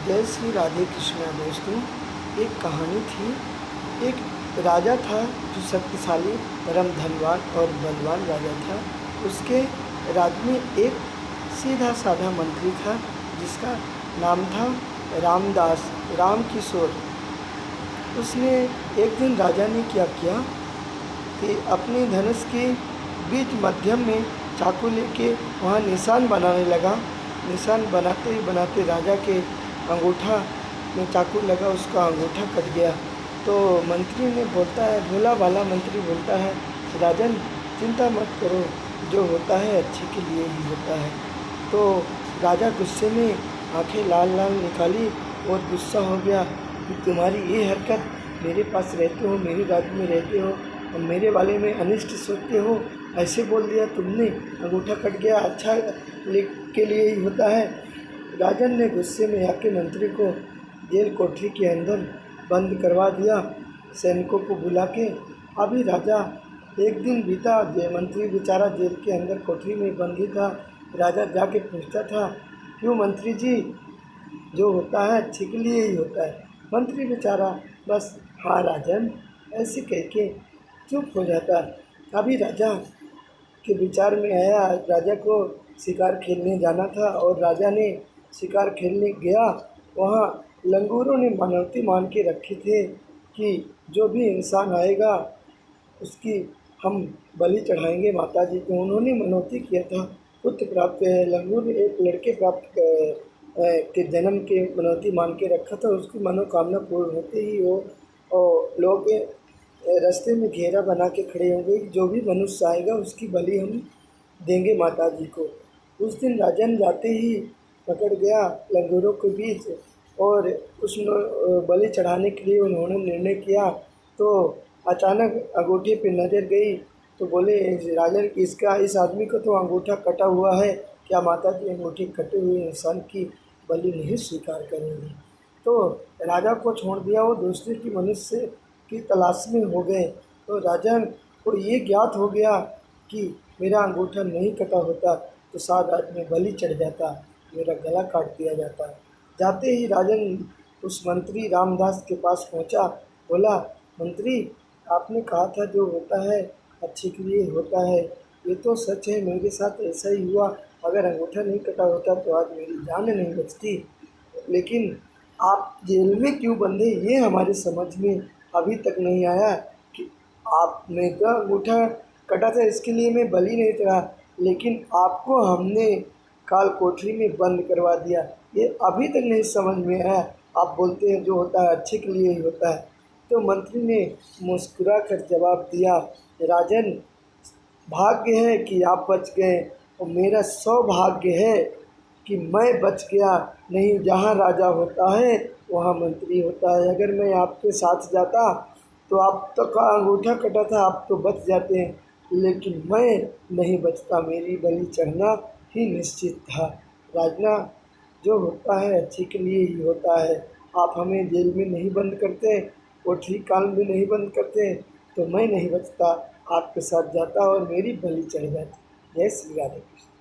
जय श्री राधे कृष्णा। दोस्तों, एक कहानी थी। एक राजा था जो शक्तिशाली, परम धनवान और बलवान राजा था। उसके राज्य में एक सीधा साधा मंत्री था जिसका नाम था रामदास, राम किशोर। उसने एक दिन राजा ने क्या किया कि अपने धनुष के बीच मध्यम में चाकू लेके वहाँ निशान बनाने लगा। निशान बनाते ही बनाते राजा के अंगूठा में चाकू लगा, उसका अंगूठा कट गया। तो मंत्री ने बोलता है, भोला भाला मंत्री बोलता है, राजन चिंता मत करो, जो होता है अच्छे के लिए ही होता है। तो राजा गुस्से में आंखें लाल लाल निकाली और गुस्सा हो गया कि तुम्हारी ये हरकत, मेरे पास रहते हो, मेरे राज्य में रहते हो और मेरे बारे में अनिष्ट सोचते हो, ऐसे बोल दिया तुमने, अंगूठा कट गया, अच्छा के लिए ही होता है। राजन ने गुस्से में आके मंत्री को जेल कोठरी के अंदर बंद करवा दिया, सैनिकों को बुला के। अभी राजा एक दिन बीता, मंत्री बेचारा जेल के अंदर कोठरी में बंदी था। राजा जाके पूछता था, क्यों मंत्री जी, जो होता है अच्छे के लिए ही होता है। मंत्री बेचारा बस हाँ राजन ऐसे कह के चुप हो जाता। अभी राजा के विचार में आया, राजा को शिकार खेलने जाना था और राजा ने शिकार खेलने गया। वहाँ लंगूरों ने मनौती मान के रखे थे कि जो भी इंसान आएगा उसकी हम बलि चढ़ाएंगे माता जी को। उन्होंने मनौती किया था, पुत्र प्राप्त लंगूर ने एक लड़के के जन्म के मनौती मान के रखा था। उसकी मनोकामना पूर्ण होते ही वो और लोग रास्ते में घेरा बना के खड़े होंगे, जो भी मनुष्य आएगा उसकी बलि हम देंगे माता जी को। उस दिन राजन जाते ही पकड़ गया लंगूरों के बीच और उस बलि चढ़ाने के लिए उन्होंने निर्णय किया। तो अचानक अंगूठे पे नज़र गई तो बोले राजन कि इस आदमी को तो अंगूठा कटा हुआ है, क्या माता जी अंगूठे कटे हुए इंसान की बलि नहीं स्वीकार करेंगे। तो राजा को छोड़ दिया, वो दूसरे की मनुष्य की तलाश में हो गए। तो राजा को ये ज्ञात हो गया कि मेरा अंगूठा नहीं कटा होता तो शायद आज मैं बलि चढ़ जाता, मेरा गला काट दिया जाता। जाते ही राजन उस मंत्री रामदास के पास पहुंचा, बोला मंत्री आपने कहा था जो होता है अच्छे के लिए होता है, ये तो सच है, मेरे साथ ऐसा ही हुआ। अगर अंगूठा नहीं कटा होता तो आज मेरी जान नहीं बचती, लेकिन आप जेल में क्यों बंधे ये हमारे समझ में अभी तक नहीं आया कि आपने तो अंगूठा कटा था इसके लिए मैं बलि नहीं चढ़ा, लेकिन आपको हमने काल कोठरी में बंद करवा दिया, ये अभी तक नहीं समझ में आया। आप बोलते हैं जो होता है अच्छे के लिए ही होता है। तो मंत्री ने मुस्कुरा कर जवाब दिया, राजन भाग्य है कि आप बच गए और मेरा सौभाग्य है कि मैं बच गया। नहीं, जहाँ राजा होता है वहाँ मंत्री होता है। अगर मैं आपके साथ जाता तो आप तो का अंगूठा कटा था, आप तो बच जाते हैं, लेकिन मैं नहीं बचता, मेरी बलि चढ़ना ही निश्चित था। राजना जो होता है अच्छे के लिए ही होता है। आप हमें जेल में नहीं बंद करते, कोठरी काल में नहीं बंद करते तो मैं नहीं बचता, आपके साथ जाता और मेरी बलि चढ़ जाती। जय श्री राधे कृष्ण।